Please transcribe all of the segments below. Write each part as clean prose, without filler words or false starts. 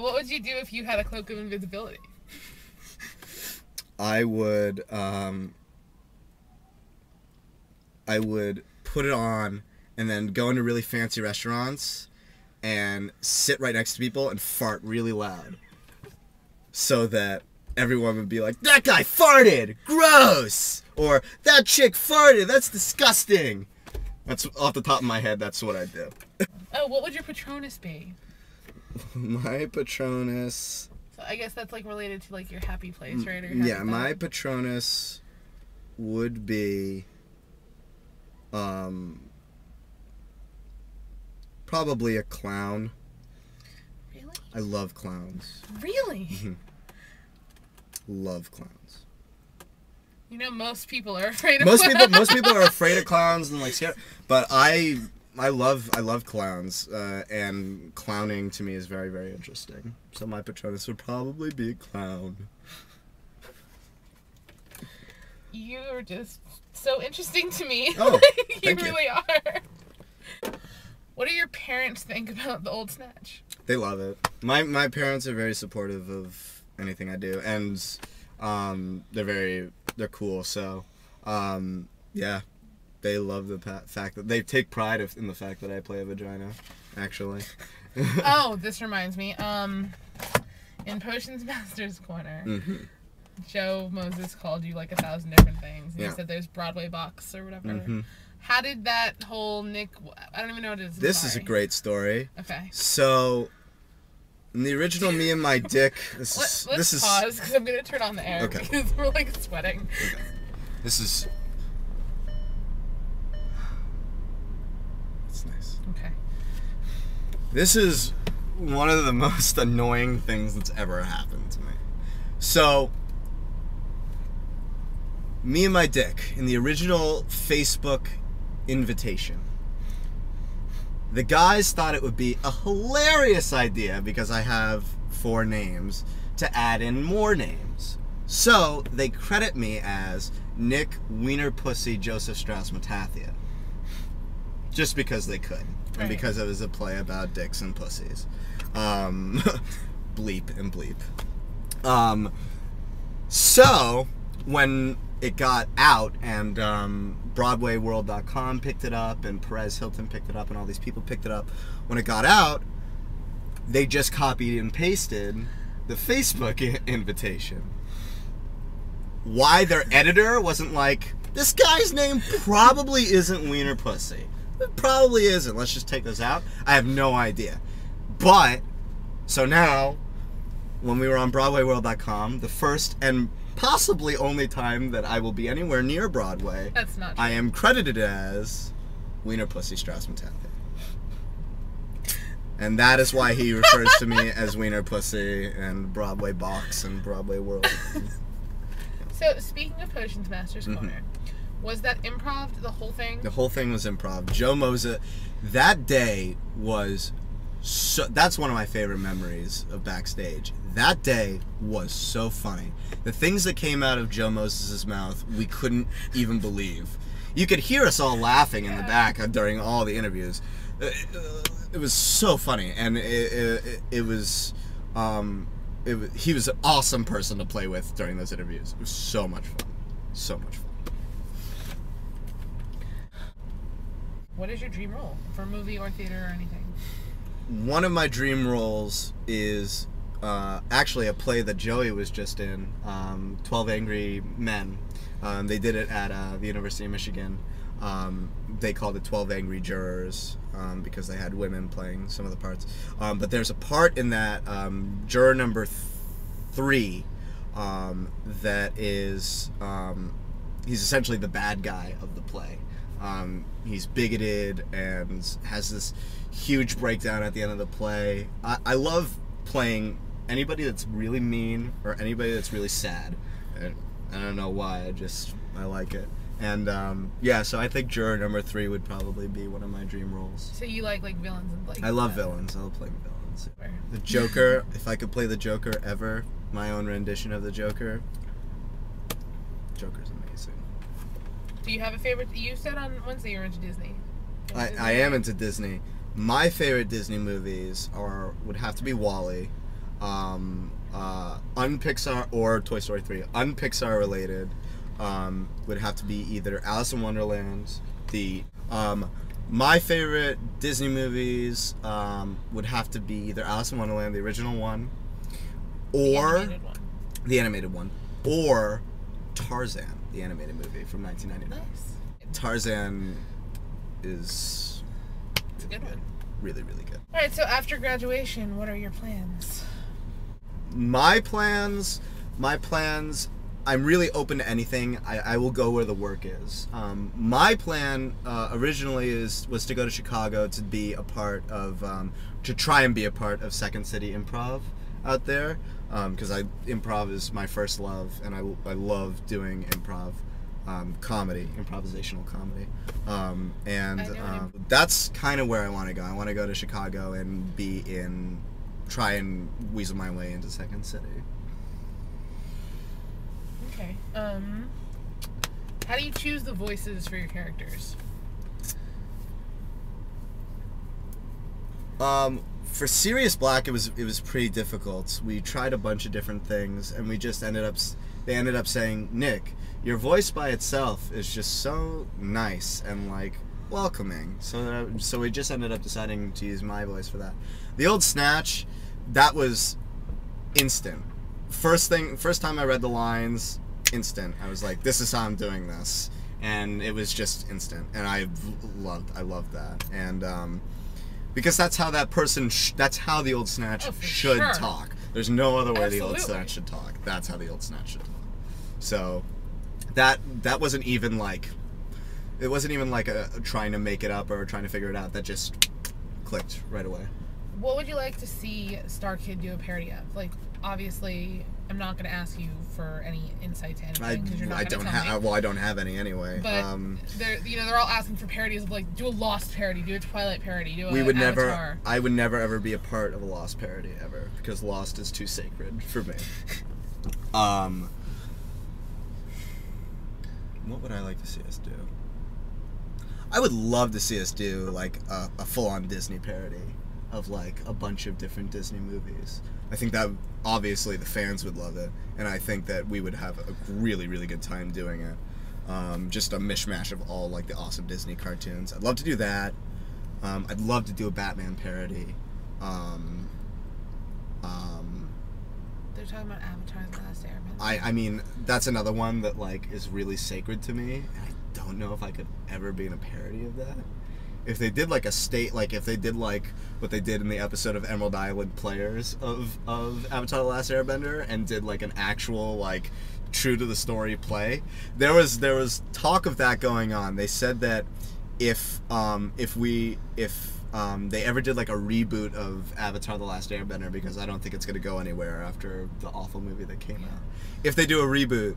What would you do if you had a cloak of invisibility? I would put it on and then go into really fancy restaurants and sit right next to people and fart really loud. So that everyone would be like, that guy farted! Gross! Or, that chick farted! That's disgusting! That's off the top of my head, that's what I'd do. Oh, what would your Patronus be? My Patronus... So I guess that's like related to like your happy place, right? Or your yeah, happy my thought. Patronus would be... probably a clown. Really? I love clowns. Really? Love clowns. You know, most people are afraid of Most clowns. people are afraid of clowns and like scared. But I love clowns, and clowning to me is very, very interesting. So my Patronus would probably be a clown. You are just so interesting to me. Oh, you thank you. really are. What do your parents think about the old Snatch? They love it. My parents are very supportive of anything I do, and they're cool. So yeah, they love the fact that they take pride in the fact that I play a vagina. Actually. Oh, this reminds me. In Potions Master's Corner, Joe Moses called you like 1,000 different things. And Yeah. He said there's Broadway box or whatever. Mm-hmm. How did that whole Nick... I don't even know what it is. This is a great story. Okay. So, in the original Me and My Dick, Let's pause because I'm going to turn on the air because we're like sweating. Okay. This is... It's nice. Okay. This is one of the most annoying things that's ever happened to me. So, Me and My Dick, in the original Facebook invitation, the guys thought it would be a hilarious idea, because I have 4 names, to add in more names. So, they credit me as Nick Wiener Pussy Joseph Strauss-Matathia. Just because they could. And because it was a play about dicks and pussies. Bleep and bleep. So, when it got out and BroadwayWorld.com picked it up and Perez Hilton picked it up and all these people picked it up, when it got out, they just copied and pasted the Facebook invitation. Why their editor wasn't like, this guy's name probably isn't Wiener Pussy. It probably isn't. Let's just take this out. I have no idea. But, so now, when we were on BroadwayWorld.com, the first and possibly only time that I will be anywhere near Broadway, That's not true. I am credited as Wiener Pussy Strauss-Matathia. And that is why he refers to me as Wiener Pussy and Broadway Box and Broadway World. So, speaking of Potions Master's Corner, was that improv, the whole thing? The whole thing was improv. Joe Moses, that day was so, that's one of my favorite memories of backstage. That day was so funny. The things that came out of Joe Moses' mouth, we couldn't even believe. You could hear us all laughing in the back during all the interviews. It was so funny, and he was an awesome person to play with during those interviews. It was so much fun. So much fun. What is your dream role for movie or theater or anything? One of my dream roles is actually a play that Joey was just in, 12 Angry Men. They did it at the University of Michigan. They called it 12 Angry Jurors because they had women playing some of the parts. But there's a part in that, juror number 3, that is, he's essentially the bad guy of the play. He's bigoted and has this huge breakdown at the end of the play. I love playing anybody that's really mean or anybody that's really sad. And I don't know why, I like it. And yeah, so I think juror number 3 would probably be one of my dream roles. So you like villains and like... I love villains. I love playing villains. The Joker, if I could play the Joker ever, my own rendition of the Joker, Joker's amazing. Do you have a favorite? You said on Wednesday you're into Disney. I am into Disney. My favorite Disney movies would have to be WALL-E. unPixar or Toy Story 3, unPixar related, would have to be either Alice in Wonderland, my favorite Disney movies would have to be either Alice in Wonderland, the original one, or the animated one, or Tarzan, the animated movie from 1999. Nice. Tarzan is It's a good one. Really, really good. All right, so after graduation, what are your plans? My plans, I'm really open to anything. I will go where the work is. My plan originally was to go to Chicago to be a part of, to try and be a part of Second City Improv out there, because improv is my first love, and I love doing improv. Comedy, improvisational comedy, and that's kind of where I want to go. I want to go to Chicago and try and weasel my way into Second City. Okay. How do you choose the voices for your characters? For Sirius Black, it was pretty difficult. We tried a bunch of different things, and we just they ended up saying, Nick, your voice by itself is just so nice and like welcoming. So we just ended up deciding to use my voice for that. The old Snatch, that was instant. First time I read the lines, instant. I was like, this is how I'm doing this, and it was just instant. And I loved that. And because that's how that person, that's how the old Snatch should talk. There's no other way the old Snatch should talk. That's how the old Snatch should talk. So that wasn't even like, it wasn't even like a trying to make it up or trying to figure it out. That just clicked right away. What would you like to see Starkid do a parody of? Like, obviously, I'm not going to ask you for any insight to anything because you're not going to tell me. Well, I don't have any anyway. But they're all asking for parodies of, like, do a Lost parody, do a Twilight parody, do a Avatar. I would never ever be a part of a Lost parody ever because Lost is too sacred for me. What would I like to see us do? I would love to see us do like a full-on Disney parody of like a bunch of different Disney movies. I think that obviously the fans would love it, and I think that we would have a really, really good time doing it. Just a mishmash of all like the awesome Disney cartoons. I'd love to do that. I'd love to do a Batman parody. They're talking about Avatar: The Last Airbender. I mean, that's another one that like is really sacred to me, and I don't know if I could ever be in a parody of that. If they did like if they did like what they did in the episode of Emerald Island Players of Avatar: The Last Airbender and did like an actual like true to the story play, there was talk of that going on. They said that if they ever did like a reboot of Avatar: The Last Airbender, because I don't think it's going to go anywhere after the awful movie that came out. If they do a reboot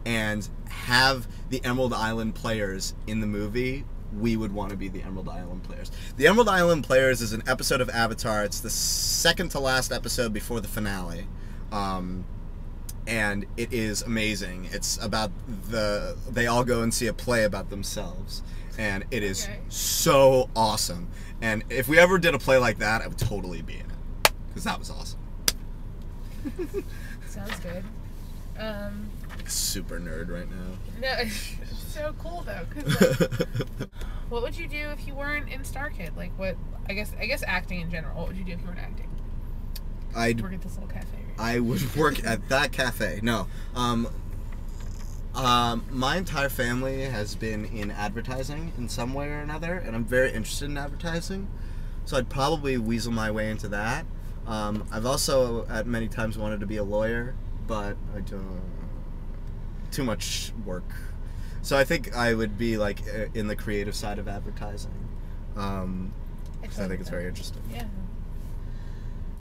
and have the Emerald Island Players in the movie, we would want to be the Emerald Island Players. The Emerald Island Players is an episode of Avatar. It's the second to last episode before the finale. And it is amazing. It's about they all go and see a play about themselves. And it is so awesome. And if we ever did a play like that, I would totally be in it. Because that was awesome. Sounds good. Like super nerd right now. No, it's so cool though. 'Cause, like, what would you do if you weren't in Starkid? Like, what? I guess acting in general. What would you do if you weren't acting? I'd work at this little cafe. I would work at that cafe. No. My entire family has been in advertising in some way or another, and I'm very interested in advertising. So I'd probably weasel my way into that. I've also at many times wanted to be a lawyer, but I don't. Too much work. So I think I would be like in the creative side of advertising. I think it's very interesting. Yeah.